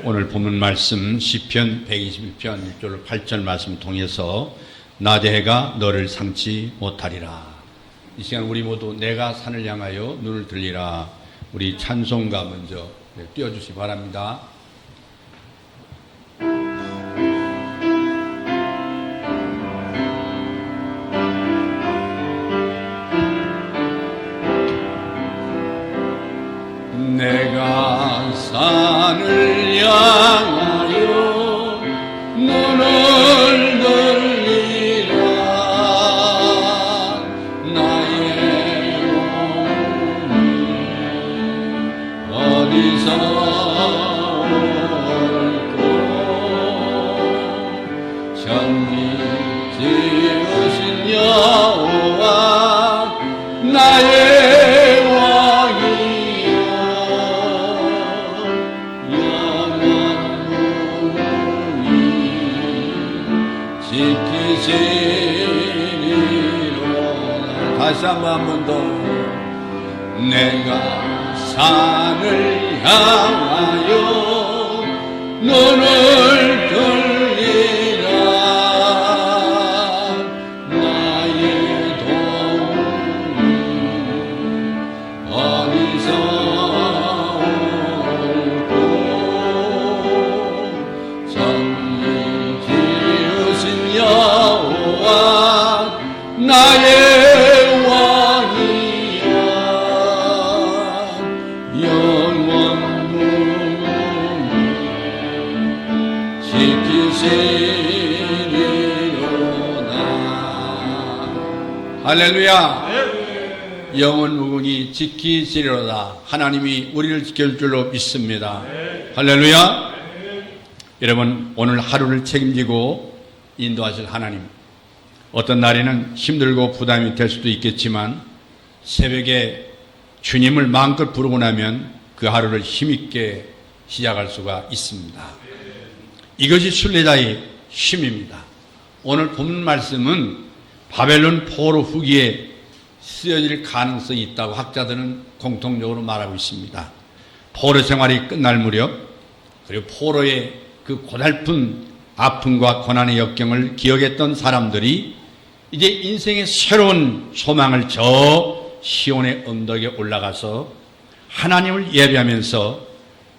오늘 본문 말씀 시편 121편 1절로 8절 말씀 통해서 낮의 해가 너를 상치 못하리라. 이 시간 우리 모두 내가 산을 향하여 눈을 들리라. 우리 찬송가 먼저 띄워주시기 바랍니다. 내가 산을 향하여 눈을 들리라. 나의 몸이 어디서 올꼬 천지 지으신 여호와 나의 다시 한 번 더. 내가 산을 향하여 눈을 들리라. 나의 도움이 어디서 올꼬 천지 지으신 여호와 나의 할렐루야. 영원 무궁히 지키시리로다. 하나님이 우리를 지켜줄 줄로 믿습니다. 할렐루야. 여러분, 오늘 하루를 책임지고 인도하실 하나님, 어떤 날에는 힘들고 부담이 될 수도 있겠지만 새벽에 주님을 마음껏 부르고 나면 그 하루를 힘있게 시작할 수가 있습니다. 이것이 순례자의 힘입니다. 오늘 본문 말씀은 바벨론 포로 후기에 쓰여질 가능성이 있다고 학자들은 공통적으로 말하고 있습니다. 포로 생활이 끝날 무렵, 그리고 포로의 그 고달픈 아픔과 고난의 역경을 기억했던 사람들이 이제 인생의 새로운 소망을 저 시온의 언덕에 올라가서 하나님을 예배하면서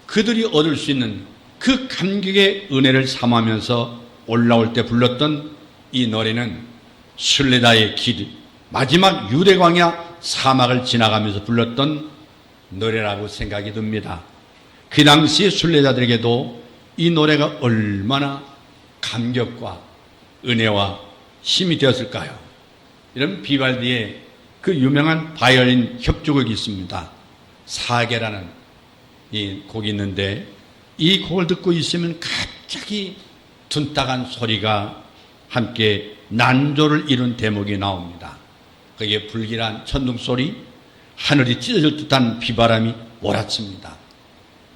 그들이 얻을 수 있는 그 감격의 은혜를 삼으면서 올라올 때 불렀던 이 노래는 순례자의 길, 마지막 유대 광야 사막을 지나가면서 불렀던 노래라고 생각이 듭니다. 그 당시 순례자들에게도 이 노래가 얼마나 감격과 은혜와 힘이 되었을까요? 이런 비발디의 그 유명한 바이올린 협주곡이 있습니다. 사계라는 이 곡이 있는데 이 곡을 듣고 있으면 갑자기 둔탁한 소리가 함께 난조를 이룬 대목이 나옵니다. 거기에 불길한 천둥소리, 하늘이 찢어질 듯한 비바람이 몰아칩니다.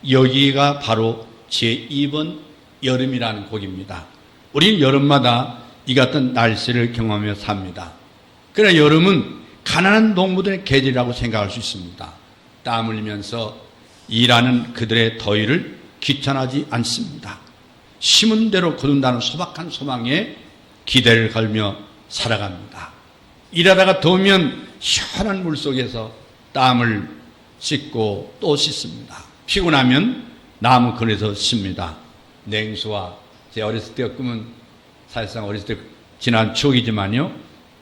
여기가 바로 제2번 여름이라는 곡입니다. 우리는 여름마다 이 같은 날씨를 경험하며 삽니다. 그러나 여름은 가난한 농부들의 계절이라고 생각할 수 있습니다. 땀 흘리면서 일하는 그들의 더위를 귀찮아하지 않습니다. 심은 대로 거둔다는 소박한 소망에 기대를 걸며 살아갑니다. 일하다가 더우면 시원한 물속에서 땀을 씻고 또 씻습니다. 피곤하면 나무 그늘에서 쉽니다. 냉수와 제 어렸을 때 꿈은 사실상 어렸을 때 지난 추억이지만요,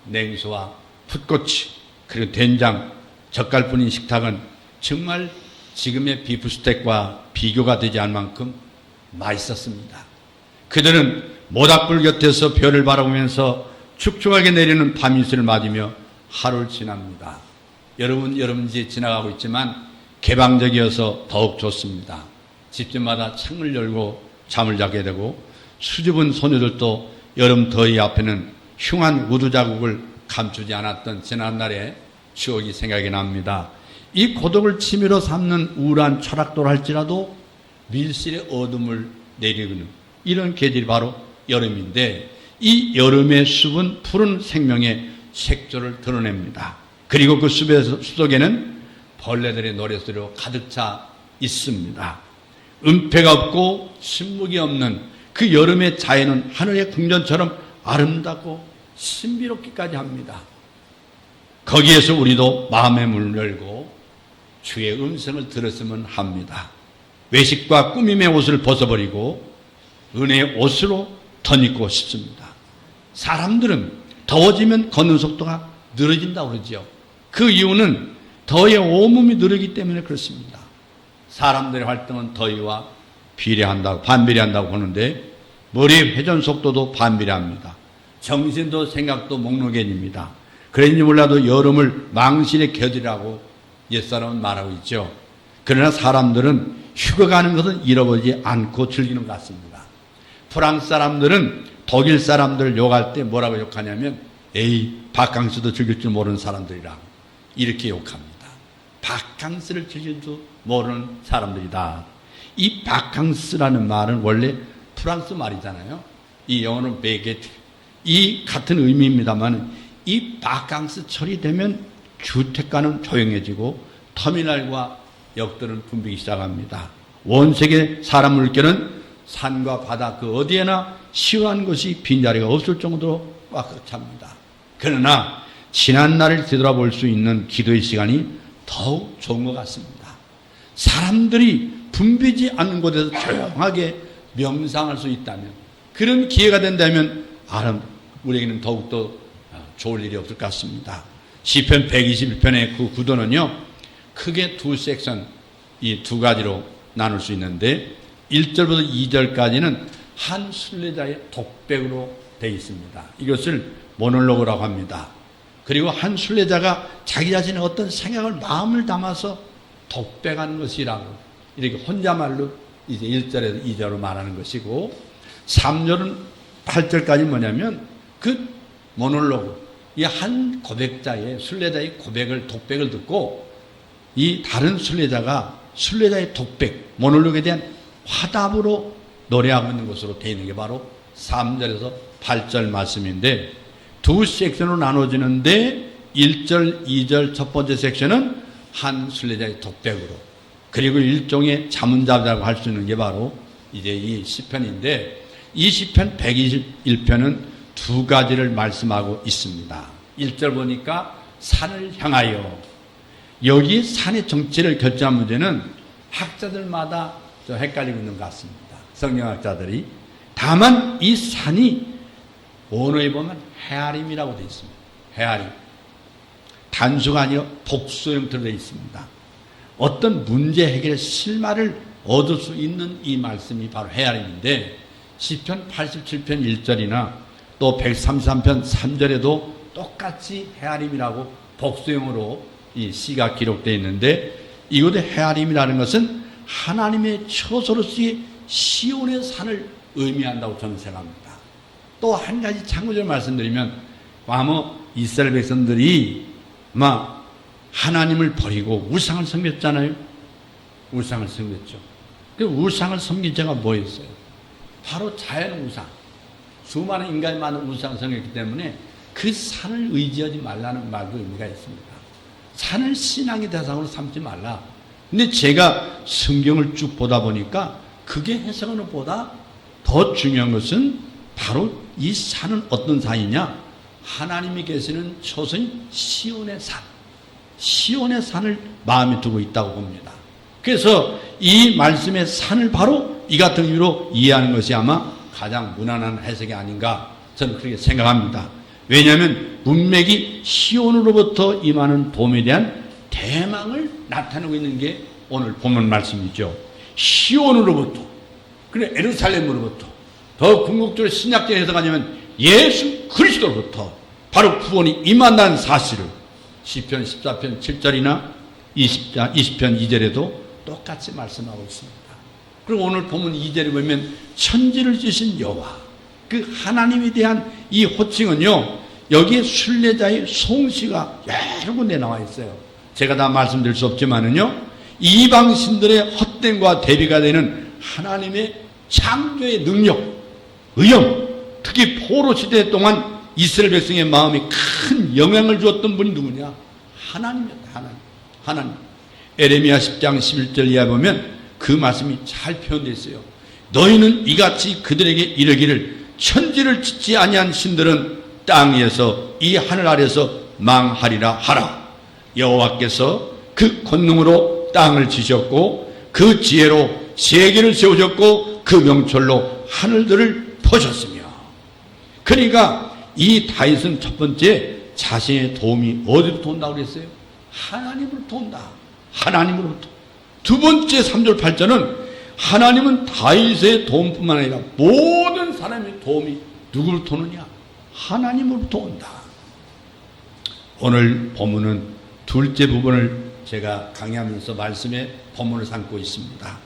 냉수와 풋고추 그리고 된장, 젓갈뿐인 식탁은 정말 지금의 비프스텍과 비교가 되지 않을 만큼 맛있었습니다. 그들은 모닥불 곁에서 별을 바라보면서 축축하게 내리는 밤이슬을 맞으며 하루를 지납니다. 여러분 집에 지나가고 있지만 개방적이어서 더욱 좋습니다. 집집마다 창을 열고 잠을 자게 되고 수줍은 소녀들도 여름 더위 앞에는 흉한 우두 자국을 감추지 않았던 지난날의 추억이 생각이 납니다. 이 고독을 취미로 삼는 우울한 철학도를 할지라도 밀실의 어둠을 내리는 이런 계절이 바로 여름인데, 이 여름의 숲은 푸른 생명의 색조를 드러냅니다. 그리고 그 숲 속에는 벌레들의 노랫소리로 가득 차 있습니다. 은폐가 없고 침묵이 없는 그 여름의 자연은 하늘의 궁전처럼 아름답고 신비롭기까지 합니다. 거기에서 우리도 마음의 문을 열고 주의 음성을 들었으면 합니다. 외식과 꾸밈의 옷을 벗어버리고 은혜의 옷으로 덧입고 싶습니다. 사람들은 더워지면 걷는 속도가 늘어진다고 그러죠. 그 이유는 더위에 온몸이 느르기 때문에 그렇습니다. 사람들의 활동은 더위와 반비례한다고 보는데 머리의 회전 속도도 반비례합니다. 정신도 생각도 목록견입니다. 그런지 몰라도 여름을 망신의 겨울이라고 옛사람은 말하고 있죠. 그러나 사람들은 휴가 가는 것은 잃어버리지 않고 즐기는 것 같습니다. 프랑스 사람들은 독일 사람들을 욕할 때 뭐라고 욕하냐면 에이 바캉스도 즐길 줄 모르는 사람들이라고 이렇게 욕합니다. 바캉스를 즐길 줄 모르는 사람들이다. 이 바캉스라는 말은 원래 프랑스 말이잖아요. 이 영어는 베게트. 이 같은 의미입니다만 이 바캉스 철이 되면 주택가는 조용해지고 터미널과 역들은 붐비기 시작합니다. 원세계 사람 물결은 산과 바다 그 어디에나 시원한 것이 빈자리가 없을 정도로 꽉 찹니다. 그러나 지난 날을 되돌아볼 수 있는 기도의 시간이 더욱 좋은 것 같습니다. 사람들이 붐비지 않는 곳에서 조용하게 명상할 수 있다면, 그런 기회가 된다면 우리에게는 더욱더 좋을 일이 없을 것 같습니다. 시편 121편의 그 구도는요, 크게 두 섹션, 이 두 가지로 나눌 수 있는데 1절부터 2절까지는 한 순례자의 독백으로 되어 있습니다. 이것을 모놀로그라고 합니다. 그리고 한 순례자가 자기 자신의 어떤 생각을 마음을 담아서 독백하는 것이라고 이렇게 혼자말로 이제 1절에서 2절로 말하는 것이고, 3절은 8절까지 뭐냐면 그 모놀로그, 이 한 고백자의 순례자의 독백을 듣고 이 다른 순례자가 순례자의 독백, 모놀로그에 대한 화답으로 노래하고 있는 것으로 되어 있는 게 바로 3절에서 8절 말씀인데, 두 섹션으로 나눠지는데 1절, 2절 첫 번째 섹션은 한 순례자의 독백으로, 그리고 일종의 자문자라고 할 수 있는 게 바로 이제 이 시편인데, 이 시편 121편은 두 가지를 말씀하고 있습니다. 1절 보니까 산을 향하여, 여기 산의 정체를 결정한 문제는 학자들마다 좀 헷갈리고 있는 것 같습니다. 성경학자들이. 다만 이 산이 원어에 보면 헤아림이라고 되어 있습니다. 헤아림. 단수가 아니라 복수 형태로 되어 있습니다. 어떤 문제 해결의 실마를 얻을 수 있는 이 말씀이 바로 헤아림인데, 시편 87편 1절이나 또 133편 3절에도 똑같이 헤아림이라고 복수형으로 이 시가 기록되어 있는데, 이곳에 헤아림이라는 것은 하나님의 처소로서의 시온의 산을 의미한다고 저는 생각합니다. 또 한 가지 참고적으로 말씀드리면, 과거 이스라엘 백성들이 하나님을 버리고 우상을 섬겼잖아요. 우상을 섬겼죠. 그 우상을 섬긴 죄가 뭐였어요? 바로 자연 우상. 수많은 인간이 많은 우상을 섬겼기 때문에 그 산을 의지하지 말라는 말도 의미가 있습니다. 산을 신앙의 대상으로 삼지 말라. 근데 제가 성경을 쭉 보다 보니까 그게 해석하는 것보다 더 중요한 것은 바로 이 산은 어떤 산이냐? 하나님이 계시는 초소인 시온의 산. 시온의 산을 마음에 두고 있다고 봅니다. 그래서 이 말씀의 산을 바로 이 같은 의미로 이해하는 것이 아마 가장 무난한 해석이 아닌가 저는 그렇게 생각합니다. 왜냐하면 문맥이 시온으로부터 임하는 봄에 대한 대망을 나타내고 있는 게 오늘 본문 말씀이죠. 시온으로부터, 그래 예루살렘으로부터, 더 궁극적으로 신약적인 해석하냐면 예수 그리스도로부터 바로 구원이 임한다는 사실을 시편 14편 7절이나 20편 2절에도 똑같이 말씀하고 있습니다. 그리고 오늘 본문 2절에 보면 천지를 지으신 여호와, 그 하나님에 대한 이 호칭은요, 여기에 순례자의 송시가 여러 군데 나와 있어요. 제가 다 말씀드릴 수 없지만은요, 이방신들의 헛됨과 대비가 되는 하나님의 창조의 능력, 의형, 특히 포로 시대 동안 이스라엘 백성의 마음에 큰 영향을 주었던 분이 누구냐? 하나님이었다. 하나님. 에레미야 10장 11절 이하에 보면 그 말씀이 잘 표현되어 있어요. 너희는 이같이 그들에게 이르기를 천지를 짓지 아니한 신들은 땅 위에서 이 하늘 아래서 망하리라 하라. 여호와께서 그 권능으로 땅을 지셨고 그 지혜로 세계를 세우셨고 그 명철로 하늘들을 퍼셨으며. 그러니까 이 다윗은 첫 번째 자신의 도움이 어디로부터 온다고 그랬어요? 하나님으로부터 온다. 하나님으로부터. 두 번째 3절 8절은 하나님은 다윗의 도움뿐만 아니라 모든 사람의 도움이 누구로부터 오느냐? 하나님으로부터 온다. 오늘 본문은 둘째 부분을 제가 강의하면서 말씀의 본문을 삼고 있습니다.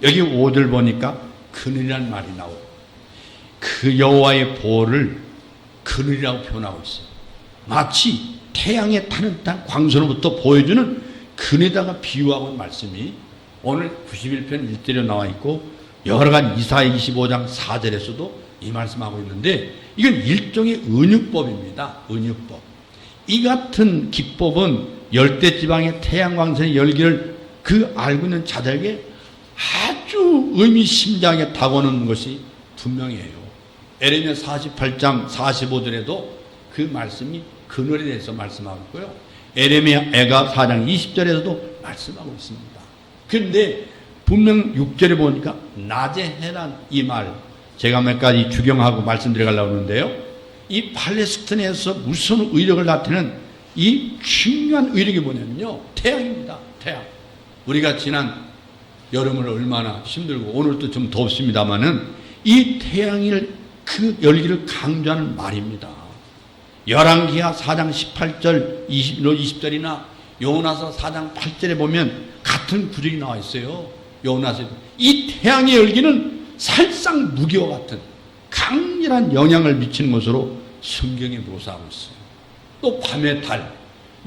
여기 5절 보니까 그늘이라는 말이 나오고 그 여호와의 보호를 그늘이라고 표현하고 있어요. 마치 태양에 타는 땅 광선으로부터 보여주는 그늘에다가 비유하고 있는 말씀이 오늘 91편 1절에 나와 있고 여러 가지 이사야 25장 4절에서도 이 말씀하고 있는데 이건 일종의 은유법입니다. 은유법. 이 같은 기법은 열대지방의 태양광선의 열기를 그 알고 있는 자들에게 아주 의미심장하게 다가오는 것이 분명해요. 에레미야 48장 45절에도 그 말씀이 그늘에 대해서 말씀하고 있고요. 에레미야 4장 20절에서도 말씀하고 있습니다. 그런데 분명 6절에 보니까 낮에 해란 이 말 제가 몇 가지 주경하고 말씀드려가려고 하는데요. 이 팔레스틴에서 무슨 의력을 나타내는 이 중요한 의력이 뭐냐면요. 태양입니다. 태양. 우리가 지난 여름을 얼마나 힘들고 오늘도 좀 덥습니다마는 이 태양을 그 열기를 강조하는 말입니다. 열왕기하 4장 18절 20절이나 요나서 4장 8절에 보면 같은 구절이 나와 있어요. 요나서에도 이 태양의 열기는 살상 무기와 같은 강렬한 영향을 미치는 것으로 성경에 묘사하고 있어요. 또 밤의 달,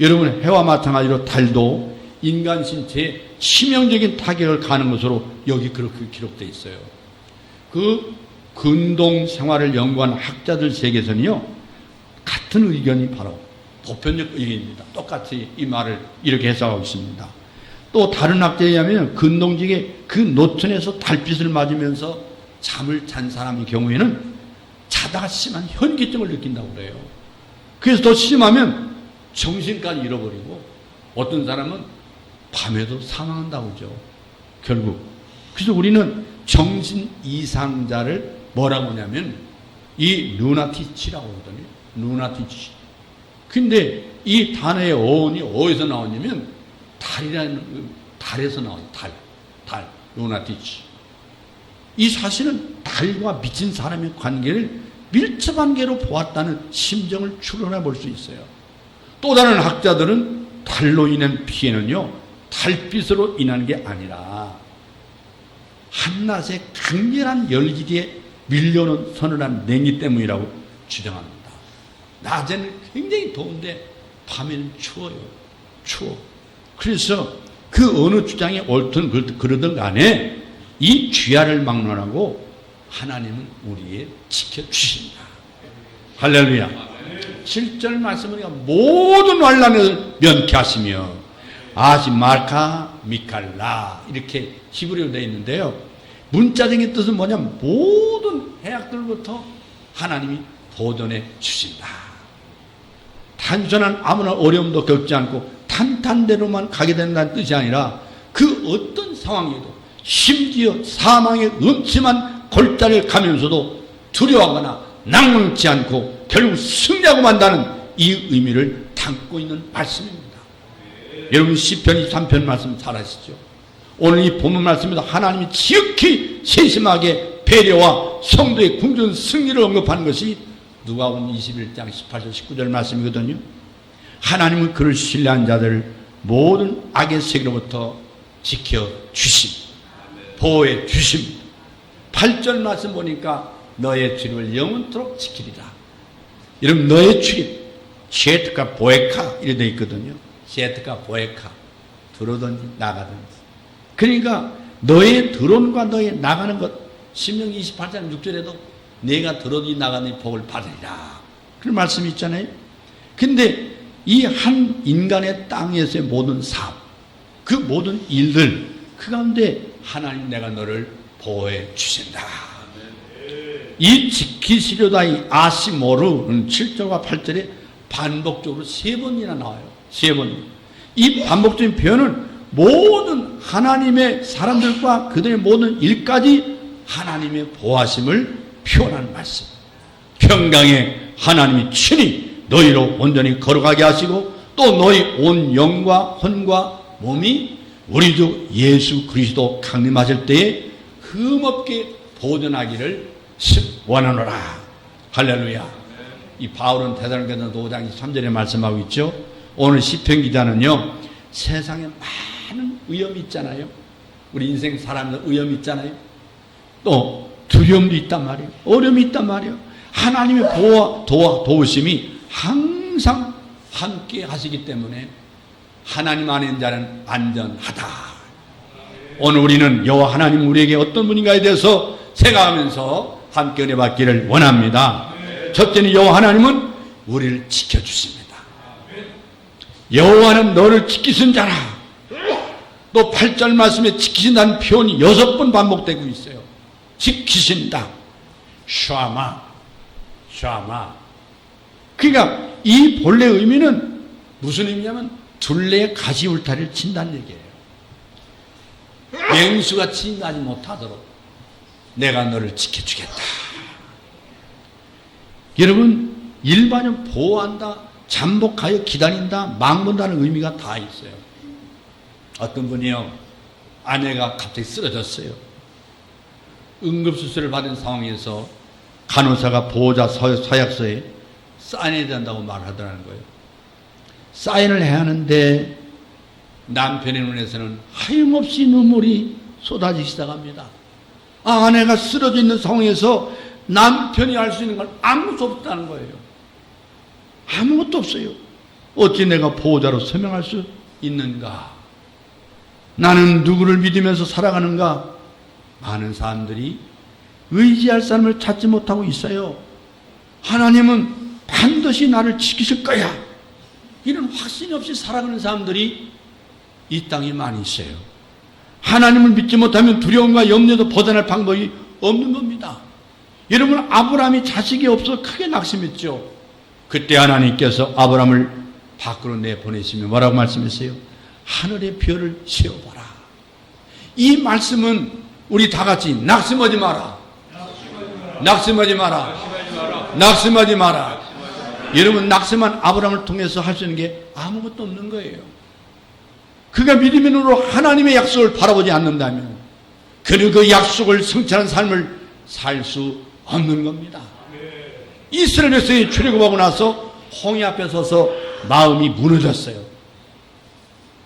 여러분 해와 마찬가지로 달도 인간 신체에 치명적인 타격을 가하는 것으로 여기 그렇게 기록되어 있어요. 그 근동 생활을 연구한 학자들 세계에서는요 같은 의견이 바로 보편적 의견입니다. 똑같이 이 말을 이렇게 해석하고 있습니다. 또 다른 학자에 의하면 근동지의 그 노천에서 달빛을 맞으면서 잠을 잔 사람의 경우에는 자다가 심한 현기증을 느낀다고 그래요. 그래서 더 심하면 정신까지 잃어버리고 어떤 사람은 밤에도 사망한다고 그러죠. 결국. 그래서 우리는 정신 이상자를 뭐라고 하냐면 이 루나티치라고 하거든요. 루나티치. 근데 이 단어의 어원이 어디서 나왔냐면 달에서 나온 달, 루나티치. 이 사실은 달과 미친 사람의 관계를 밀접한 관계로 보았다는 심정을 추론해 볼 수 있어요. 또 다른 학자들은 달로 인한 피해는요, 달빛으로 인한 게 아니라 한낮의 강렬한 열기에 밀려오는 서늘한 냉기 때문이라고 주장합니다. 낮에는 굉장히 더운데 밤에는 추워요. 추워. 그래서 그 어느 주장에 옳든 그러든 간에 이 쥐야를 막론하고 하나님은 우리의 지켜주신다. 할렐루야. 7절 말씀을 모든 환난을 면케하시며 아시마카 미칼라 이렇게 히브리어로 되어 있는데요. 문자적인 뜻은 뭐냐면 모든 해악들로부터 하나님이 보존해 주신다. 단순한 아무나 어려움도 겪지 않고 탄탄대로만 가게 된다는 뜻이 아니라 그 어떤 상황에도 심지어 사망의 음침한 골짜기를 가면서도 두려워하거나 낭망치 않고 결국 승리하고 만다는 이 의미를 담고 있는 말씀입니다. 여러분 시편 23편 말씀 잘 아시죠? 오늘 이 본문 말씀에서 하나님이 지극히 세심하게 배려와 성도의 궁전 승리를 언급하는 것이 누가복음 21장 18절 19절 말씀이거든요. 하나님은 그를 신뢰한 자들을 모든 악의 세계로부터 지켜주심, 보호해 주심. 8절 말씀 보니까 너의 출입을 영원토록 지키리라. 여러분 너의 출입, 셰트카 보에카 이렇게 되어 있거든요. 셰트카 보에카, 들어오든지 나가든지. 그러니까 너의 들어온과 너의 나가는 것, 신명기 28장 6절에도 내가 들어오든지 나가는 복을 받으리라. 그런 말씀이 있잖아요. 근데 이 한 인간의 땅에서의 모든 삶, 그 모든 일들, 그 가운데 하나님 내가 너를 보호해 주신다. 이 지키시려다 이 아시모르는 7절과 8절에 반복적으로 3번이나 나와요. 3번. 이 반복적인 표현은 모든 하나님의 사람들과 그들의 모든 일까지 하나님의 보호하심을 표현하는 말씀. 평강에 하나님이 친히 너희로 온전히 걸어가게 하시고 또 너희 온 영과 혼과 몸이 우리 주 예수 그리스도 강림하실 때에 흠없게 보존하기를 원하노라. 할렐루야. 이 바울은 데살로니가서 5장 3절에 말씀하고 있죠. 오늘 시편 기자는요, 세상에 많은 위험이 있잖아요. 우리 인생 살아가면서 위험이 있잖아요. 또 두려움도 있단 말이에요. 어려움이 있단 말이에요. 하나님의 도우심이 항상 함께 하시기 때문에 하나님 안에 있는 자는 안전하다. 오늘 우리는 여호와 하나님 우리에게 어떤 분인가에 대해서 생각하면서 함께 은혜 받기를 원합니다. 첫째는 여호와 하나님은 우리를 지켜주십니다. 여호와는 너를 지키신 자라. 또 8절 말씀에 지키신다는 표현이 6번 반복되고 있어요. 지키신다. 샤마. 그러니까 이 본래 의미는 무슨 의미냐면 둘레에 가시 울타리를 친다는 얘기예요. 맹수가 진나지 못하도록 내가 너를 지켜주겠다. 여러분, 일반은 보호한다, 잠복하여 기다린다, 막문다는 의미가 다 있어요. 어떤 분이요, 아내가 갑자기 쓰러졌어요. 응급수술을 받은 상황에서 간호사가 보호자 서약서에 사인해야 된다고 말하더라는 거예요. 사인을 해야 하는데 남편의 눈에서는 하염없이 눈물이 쏟아지기 시작합니다. 아내가 쓰러져 있는 상황에서 남편이 할 수 있는 건 아무것도 없다는 거예요. 아무것도 없어요. 어찌 내가 보호자로 서명할 수 있는가? 나는 누구를 믿으면서 살아가는가? 많은 사람들이 의지할 사람을 찾지 못하고 있어요. 하나님은 반드시 나를 지키실 거야. 이런 확신이 없이 살아가는 사람들이 이 땅에 많이 있어요. 하나님을 믿지 못하면 두려움과 염려도 벗어날 방법이 없는 겁니다. 여러분, 아브라함이 자식이 없어 크게 낙심했죠. 그때 하나님께서 아브라함을 밖으로 내보내시며 뭐라고 말씀했어요? 하늘의 별을 세어봐라. 이 말씀은 우리 다 같이 낙심하지 마라. 낙심하지 마라. 낙심하지 마라. 여러분, 낙심한 아브라함을 통해서 할 수 있는 게 아무것도 없는 거예요. 그가 믿음의 눈으로 하나님의 약속을 바라보지 않는다면 그는 그 약속을 성취하는 삶을 살 수 없는 겁니다. 이스라엘 백성이 출애굽하고 나서 홍해 앞에 서서 마음이 무너졌어요.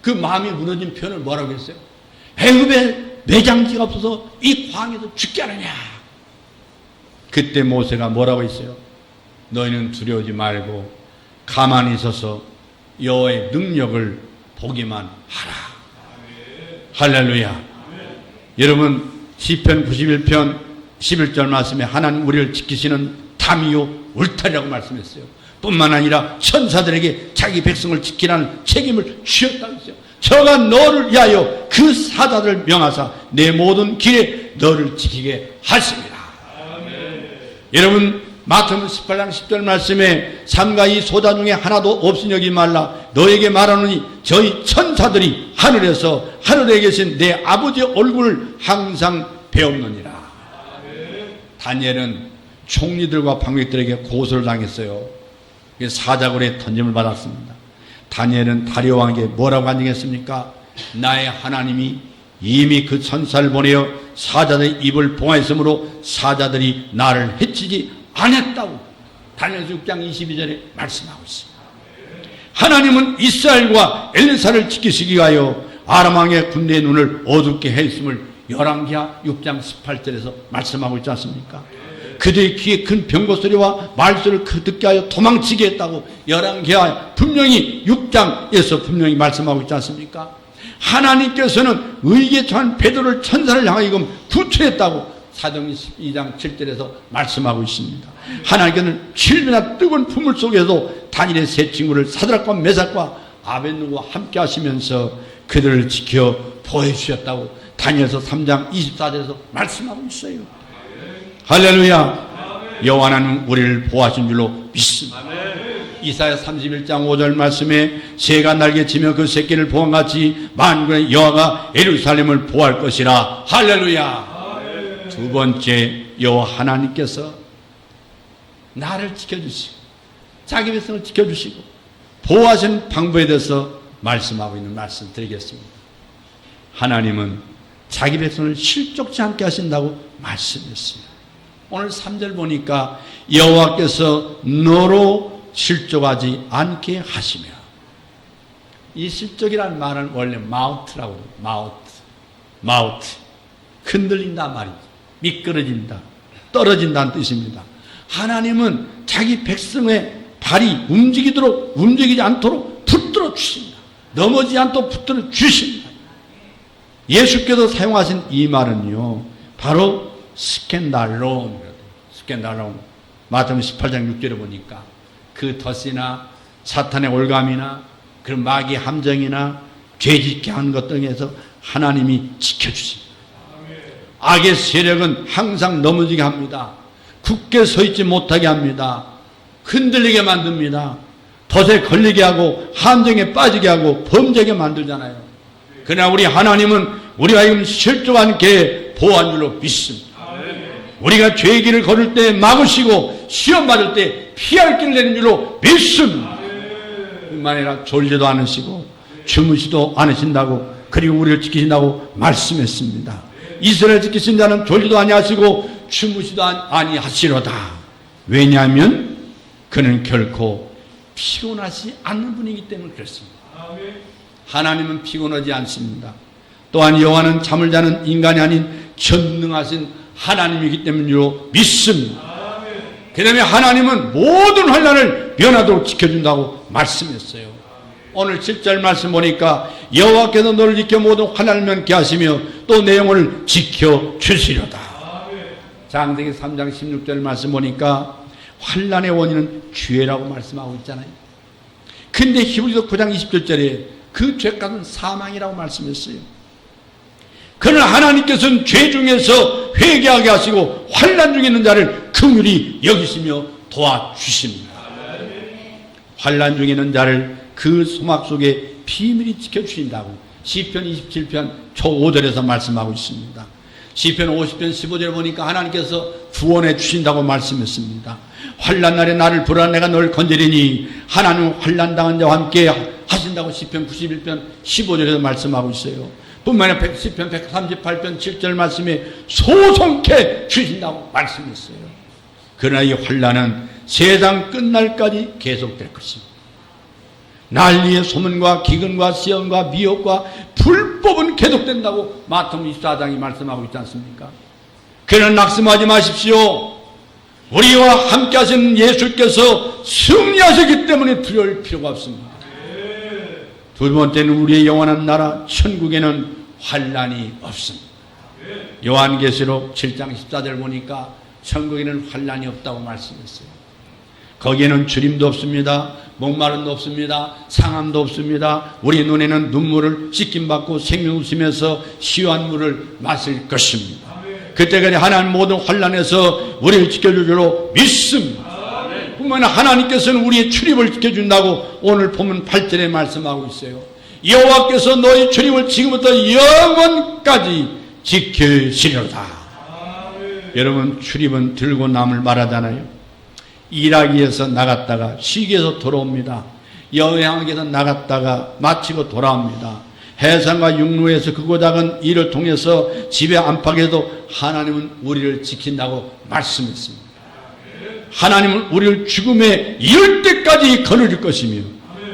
그 마음이 무너진 표현을 뭐라고 했어요? 애굽에 매장지가 없어서 이 광야에서 죽게 하느냐. 그때 모세가 뭐라고 했어요? 너희는 두려워하지 말고 가만히 있어서 여호와의 능력을 보기만 하라. 할렐루야. 여러분, 시편 91편 11절 말씀에 하나님 우리를 지키시는 담이요 울타리라고 말씀했어요. 뿐만 아니라 천사들에게 자기 백성을 지키라는 책임을 주셨다고 했어요. 저가 너를 위하여 그 사자들을 명하사 내 모든 길에 너를 지키게 하십니다. 여러분, 마태복음 18장 10절 말씀에 삼가 이 소자 중에 하나도 없으니 여기 말라. 너에게 말하노니 저희 천사들이 하늘에서 하늘에 계신 내 아버지의 얼굴을 항상 배웠느니라. 다니엘은 총리들과 방백들에게 고소를 당했어요. 사자굴에 던짐을 받았습니다. 다니엘은 다리오 왕에게 뭐라고 간증했습니까? 나의 하나님이 이미 그 천사를 보내어 사자들의 입을 봉하였으므로 사자들이 나를 해치지 않았다고 다니엘서 6장 22절에 말씀하고 있습니다. 하나님은 이스라엘과 엘사를 지키시기 위하여 아람 왕의 군대의 눈을 어둡게 했음을 열왕기하 6장 18절에서 말씀하고 있지 않습니까? 그들의 귀에 큰 병거 소리와 말소리를 듣게 하여 도망치게 했다고 열왕기하 분명히 6장에서 분명히 말씀하고 있지 않습니까? 하나님께서는 의기에 처한 베드로를 천사를 향하여 구출했다고 사도행전 12장 7절에서 말씀하고 있습니다. 하나님께서는 7배나 뜨거운 풍물 속에서 다니엘의 세 친구를 사드락과 메삭과 아벳느고와 함께 하시면서 그들을 지켜 보호해 주셨다고 다니엘서 3장 24절에서 말씀하고 있어요. 할렐루야. 여호와 하나님은 우리를 보호하신 줄로 믿습니다. 이사야 31장 5절 말씀에 새가 날개치며 그 새끼를 보호한같이 만군의 여호와가 예루살렘을 보호할 것이라. 할렐루야. 두 번째, 여호와 하나님께서 나를 지켜주시고 자기 백성을 지켜주시고 보호하시는 방법에 대해서 말씀하고 있는 말씀 드리겠습니다. 하나님은 자기 백성을 실족치 않게 하신다고 말씀했습니다. 오늘 3절 보니까 여호와께서 너로 실족하지 않게 하시며, 이 실족이라는 말은 원래 마우트라고 해요. 마우트. 흔들린다 말이죠. 미끄러진다, 떨어진다는 뜻입니다. 하나님은 자기 백성의 발이 움직이지 않도록 붙들어 주신다. 넘어지지 않도록 붙들어 주신다. 예수께서 사용하신 이 말은요, 바로 스캔달론. 마태복음 18장 6절에 보니까 그 덫이나 사탄의 올감이나 그런 마귀의 함정이나 죄짓게 하는 것 등에서 하나님이 지켜주십니다. 악의 세력은 항상 넘어지게 합니다. 굳게 서 있지 못하게 합니다. 흔들리게 만듭니다. 덫에 걸리게 하고 함정에 빠지게 하고 범죄하게 만들잖아요. 그러나 우리 하나님은 우리가 지금 실족 않게 보호한 줄로 믿습니다. 우리가 죄의 길을 걸을 때 막으시고 시험 받을 때 피할 길을 내는 줄로 믿습니다. 뿐만 아니라 졸지도 않으시고 주무시도 않으신다고, 그리고 우리를 지키신다고 말씀했습니다. 이스라엘 지키신 자는 졸지도 아니하시고 주무시도 아니하시로다. 왜냐하면 그는 결코 피곤하지 않는 분이기 때문에 그렇습니다. 하나님은 피곤하지 않습니다. 또한 여호와는 잠을 자는 인간이 아닌 전능하신 하나님이기 때문이로 믿습니다. 그 다음에 하나님은 모든 환난을 면하도록 지켜준다고 말씀했어요. 오늘 7절 말씀 보니까 여호와께서 너를 지켜 모든 환난을 면케 하시며 또 내 영혼을 지켜주시려다. 장세기 3장 16절 말씀 보니까 환난의 원인은 죄라고 말씀하고 있잖아요. 근데 히브리서 9장 20절에 그 죄값은 사망이라고 말씀했어요. 그러나 하나님께서는 죄 중에서 회개하게 하시고 환난 중에 있는 자를 긍휼히 여기시며 도와주십니다. 환난 중에 있는 자를 그 소막 속에 비밀히 지켜주신다고 시편 27편 초 5절에서 말씀하고 있습니다. 시편 50편 15절에 보니까 하나님께서 구원해 주신다고 말씀했습니다. 환난 날에 나를 부르라 내가 너를 건지리니 하나님은 환난 당한 자와 함께 하신다고 시편 91편 15절에서 말씀하고 있어요. 뿐만 아니라 시편 138편 7절 말씀에 소송케 주신다고 말씀했어요. 그러나 이 환난은 세상 끝날까지 계속될 것입니다. 난리의 소문과 기근과 시험과 미혹과 불법은 계속된다고 마태복음 24장이 말씀하고 있지 않습니까? 그러나 낙심하지 마십시오. 우리와 함께 하신 예수께서 승리하셨기 때문에 두려울 필요가 없습니다. 두 번째는 우리의 영원한 나라 천국에는 환난이 없습니다. 요한계시록 7장 14절 보니까 천국에는 환난이 없다고 말씀했어요. 거기에는 주림도 없습니다. 목마름도 없습니다. 상함도 없습니다. 우리 눈에는 눈물을 씻김받고 생명 웃으면서 시원한 물을 마실 것입니다. 그때까지 하나님 모든 환난에서 우리를 지켜줄 줄로 믿습니다. 뿐만 아니라 하나님께서는 우리의 출입을 지켜준다고 오늘 보면 8절에 말씀하고 있어요. 여호와께서 너희 출입을 지금부터 영원까지 지켜시려다. 여러분, 출입은 들고 남을 말하잖아요. 일하기 위해서 나갔다가 쉬기 위해서 돌아옵니다. 여행하기 위해서 나갔다가 마치고 돌아옵니다. 해상과 육로에서 크고 작은 일을 통해서 집에 안팎에도 하나님은 우리를 지킨다고 말씀했습니다. 하나님은 우리를 죽음에 이을 때까지 거느릴 것이며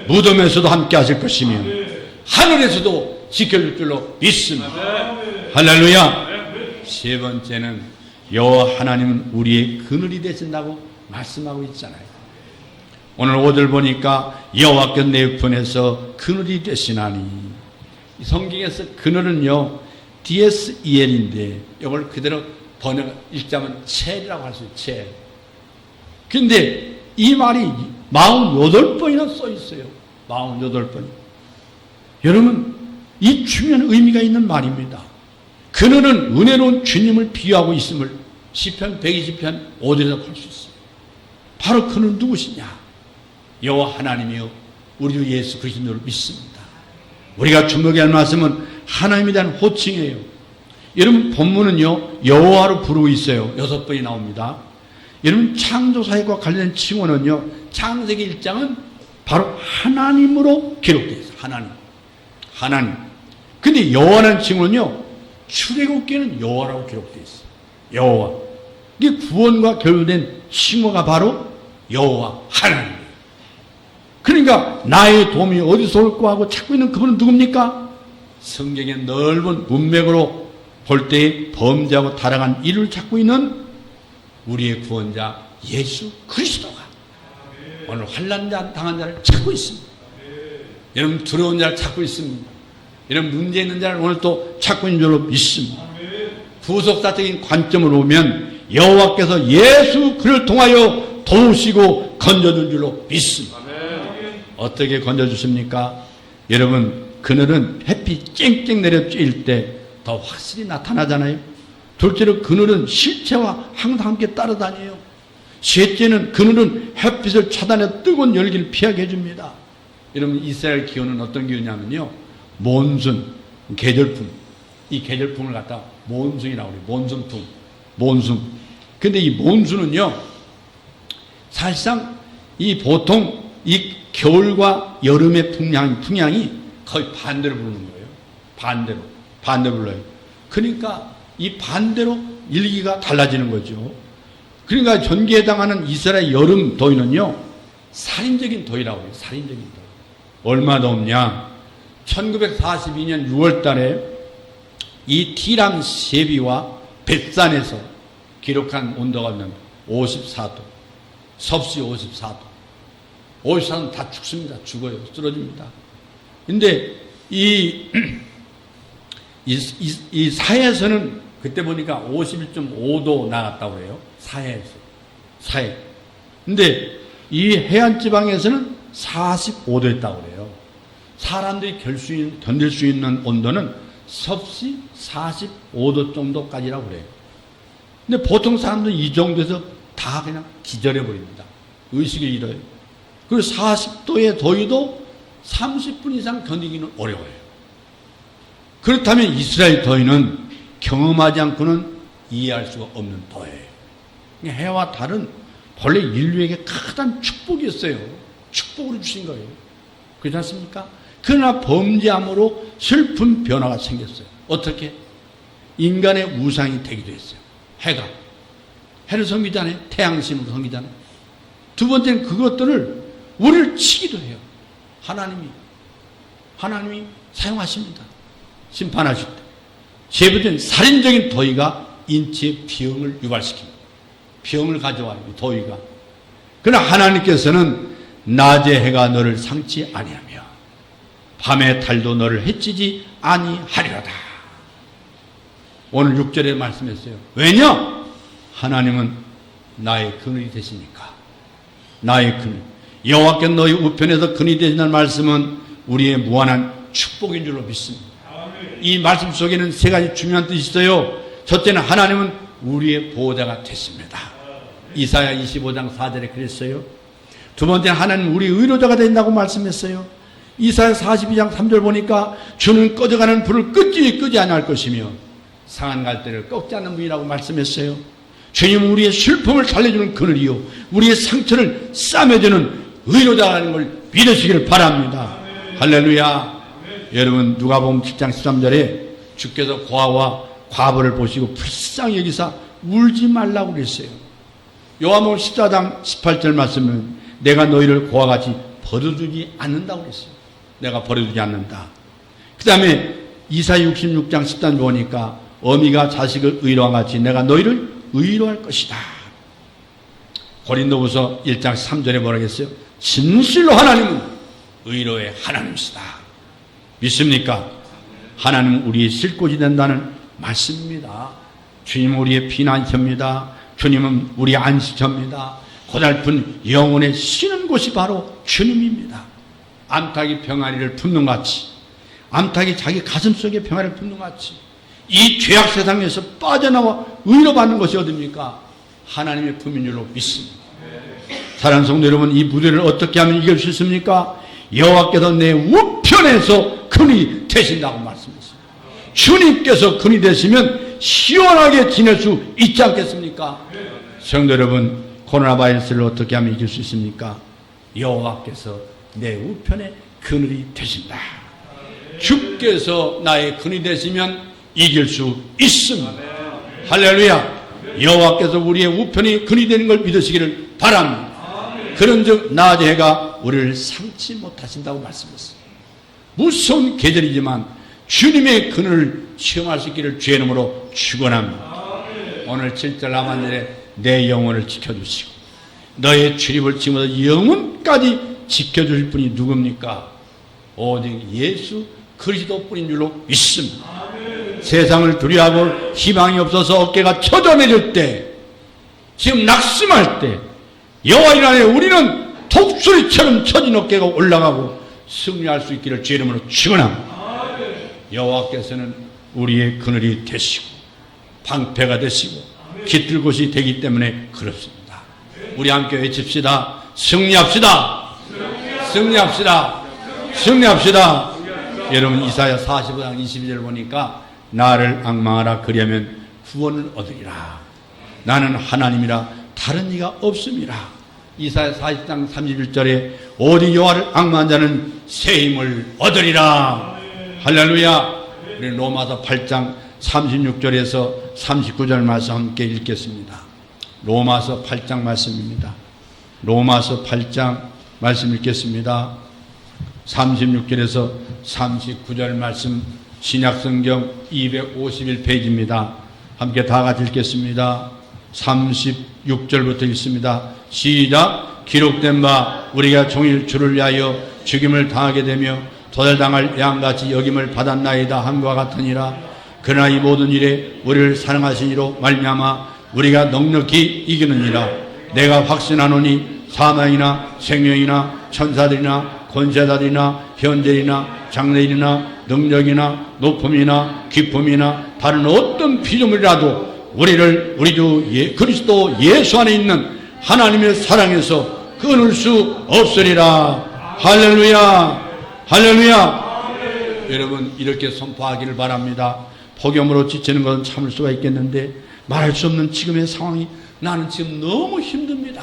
무덤에서도 함께 하실 것이며 하늘에서도 지켜줄 줄로 믿습니다. 할렐루야. 세 번째는 여호와 하나님은 우리의 그늘이 되신다고 말씀하고 있잖아요. 오늘 5절 보니까 여호와께서 내 우편에서 그늘이 되시나니, 성경에서 그늘은요 DSEL인데 이걸 그대로 번역 읽자면 첼이라고 할 수 있어요. 첼. 근데 이 말이 48번이나 써 있어요. 48번. 여러분, 이 중요한 의미가 있는 말입니다. 그늘은 은혜로운 주님을 비유하고 있음을 시편 120편 5절에서 볼 수 있습니다. 바로 그는 누구시냐? 여호와 하나님이요 우리 주 예수 그리스도를 믿습니다. 우리가 주목해야 할 말씀은 하나님에 대한 호칭이에요. 여러분 본문은요 여호와로 부르고 있어요. 6번이 나옵니다. 여러분 창조사역과 관련된 칭호는요 창세기 1장은 바로 하나님으로 기록되어 있어요. 하나님. 근데 여호와라는 칭호는요 출애굽기에는 여호와라고 기록되어 있어요. 여호와. 이게 구원과 결부된 칭호가 바로 여호와 하나님이에요. 그러니까 나의 도움이 어디서 올까 하고 찾고 있는 그분은 누굽니까? 성경의 넓은 문맥으로 볼 때에 범죄하고 타락한 이를 찾고 있는 우리의 구원자 예수 그리스도가 오늘 환난 당한 자를 찾고 있습니다. 여러분 두려운 자를 찾고 있습니다. 여러분 문제 있는 자를 오늘 또 찾고 있는 줄로 믿습니다. 부속사적인 관점으로 보면 여호와께서 예수 그를 통하여 도우시고 건져줄 줄로 믿습니다. 어떻게 건져주십니까? 여러분 그늘은 햇빛 쨍쨍 내려 쬐일 때 더 확실히 나타나잖아요. 둘째로 그늘은 실체와 항상 함께 따라다녀요. 셋째는 그늘은 햇빛을 차단해 뜨거운 열기를 피하게 해줍니다. 여러분 이스라엘 기온은 어떤 기온이냐면요 몬순, 계절풍. 이 계절풍을 갖다 몬순이라고 그래요. 몬순. 근데 이 몬순은요 사실상 이 보통 이 겨울과 여름의 풍향이 거의 반대로 부르는 거예요. 반대로 불러요. 그러니까 이 반대로 일기가 달라지는 거죠. 그러니까 전기에 해당하는 이스라엘 여름 더위는요 살인적인 더위라고 해요. 살인적인 더위. 얼마 덥냐? 1942년 6월 달에 이 티람 세비와 벳산에서 기록한 온도가 54도, 섭씨 54도. 54도는 다 죽습니다. 죽어요. 쓰러집니다. 근데 이 사해에서는 그때 보니까 51.5도 나갔다고 해요. 사해. 근데 이 해안 지방에서는 45도였다고 그래요. 사람들이 견딜 수 있는 온도는 섭씨 45도 정도까지라고 그래요. 근데 보통 사람들은 이 정도에서 다 그냥 기절해버립니다. 의식을 잃어요. 그리고 40도의 더위도 30분 이상 견디기는 어려워요. 그렇다면 이스라엘 더위는 경험하지 않고는 이해할 수가 없는 더위예요. 해와 달은 본래 인류에게 크단 축복이었어요. 축복으로 주신 거예요. 그렇지 않습니까? 그러나 범죄함으로 슬픈 변화가 생겼어요. 어떻게? 인간의 우상이 되기도 했어요. 해를 섬기잖아요. 태양신으로 섬기잖아요. 두 번째는 그것들을 우리를 치기도 해요. 하나님이 사용하십니다. 심판하실 때. 세 번째는 살인적인 더위가 인체의 병을 유발시킵니다. 병을 가져와요. 더위가. 그러나 하나님께서는 낮의 해가 너를 상치 아니하며 밤의 달도 너를 해치지 아니하리로다. 오늘 6절에 말씀했어요. 왜냐? 하나님은 나의 그늘이 되시니까. 나의 그늘. 여호와께 너희 우편에서 그늘이 되신다는 말씀은 우리의 무한한 축복인 줄로 믿습니다. 이 말씀 속에는 세 가지 중요한 뜻이 있어요. 첫째는 하나님은 우리의 보호자가 됐습니다. 이사야 25장 4절에 그랬어요. 두 번째는 하나님은 우리 의로자가 된다고 말씀했어요. 이사야 42장 3절 보니까 주는 꺼져가는 불을 끄지 아니할 것이며 상한 갈대를 꺾지 않는 분이라고 말씀했어요. 주님은 우리의 슬픔을 살려주는 그늘이요 우리의 상처를 싸매주는 의로자라는 걸 믿으시길 바랍니다. 할렐루야. 여러분 누가복음 7장 13절에 주께서 고아와 과부를 보시고 불쌍히 여기사 울지 말라고 그랬어요. 요한복음 14장 18절 말씀은 내가 너희를 고아같이 버려두지 않는다고 그랬어요. 내가 버려두지 않는다. 그 다음에 이사야 66장 10절 보니까 어미가 자식을 의로한 같이 내가 너희를 의로할 것이다. 고린도후서 1장 3절에 뭐라 했어요? 진실로 하나님은 의로의 하나님이시다. 믿습니까? 하나님은 우리의 실곳이 된다는 말씀입니다. 주님은 우리의 피난처입니다. 주님은 우리의 안식처입니다. 고달픈 영혼의 쉬는 곳이 바로 주님입니다. 암탉이 병아리를 품는 같이, 암탉이 자기 가슴 속에 병아리를 품는 같이 이 죄악 세상에서 빠져나와 의로 받는 것이 어딥니까? 하나님의 품인 줄로 믿습니다. 사랑하는 성도 여러분, 이 무대를 어떻게 하면 이길 수 있습니까? 여호와께서 내 우편에서 근이 되신다고 말씀했습니다. 주님께서 근이 되시면 시원하게 지낼 수 있지 않겠습니까? 성도 여러분, 코로나 바이러스를 어떻게 하면 이길 수 있습니까? 여호와께서 내 우편에 그늘이 되신다. 주께서 나의 근이 되시면 이길 수 있습니다. 할렐루야. 여호와께서 우리의 우편이 근이 되는 걸 믿으시기를 바랍니다. 그런즉 낮의 해가 우리를 상치 못하신다고 말씀했습니다. 무서운 계절이지만 주님의 그늘을 체험할 수 있기를 주의 이름으로 축원합니다. 오늘 7절 하반절에 내 영혼을 지켜주시고 너의 출입을 지금부터 영혼까지 지켜주실 분이 누굽니까? 오직 예수 그리스도뿐인 줄로 믿습니다. 세상을 두려워하고 희망이 없어서 어깨가 처져내릴 때, 지금 낙심할 때 여호와 일 안에 우리는 독수리처럼 처진 어깨가 올라가고 승리할 수 있기를 주의 이름으로 축원합니다. 여호와께서는 우리의 그늘이 되시고 방패가 되시고 깃들 곳이 되기 때문에 그렇습니다. 우리 함께 외칩시다. 승리합시다. 승리합시다. 승리합시다. 여러분, 이사야 45장 22절 보니까 나를 앙망하라 그리하면 구원을 얻으리라. 나는 하나님이라 다른 이가 없음이라. 이사야 40장 31절에 오직 여호와를 앙망한 자는 새 힘을 얻으리라. 할렐루야. 우리 로마서 8장 36절에서 39절 말씀 함께 읽겠습니다. 로마서 8장 말씀입니다. 로마서 8장 말씀 읽겠습니다. 36절에서 39절 말씀, 신약성경 251페이지입니다. 함께 다 같이 읽겠습니다. 36절부터 읽습니다. 시작. 기록된 바 우리가 종일 주를 위하여 죽임을 당하게 되며 도달당할 양같이 여김을 받았나이다 함과 같으니라. 그러나 이 모든 일에 우리를 사랑하신 이로 말미암아 우리가 넉넉히 이기느니라. 내가 확신하노니 사망이나 생명이나 천사들이나 권세자들이나 현재이나 장래일이나 능력이나 높음이나 기쁨이나 다른 어떤 피조물이라도 우리를 우리 주 그리스도 예수 안에 있는 하나님의 사랑에서 끊을 수 없으리라. 할렐루야. 할렐루야. 여러분, 이렇게 선포하기를 바랍니다. 폭염으로 지치는 것은 참을 수가 있겠는데 말할 수 없는 지금의 상황이 나는 지금 너무 힘듭니다.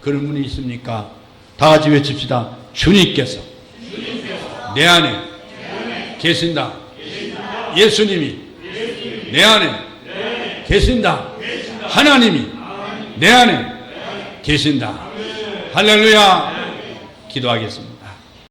그런 분이 있습니까? 다 같이 외칩시다. 주님께서 내 안에 계신다. 예수님이 내 안에 계신다. 하나님이 내 안에 계신다. 할렐루야. 기도하겠습니다.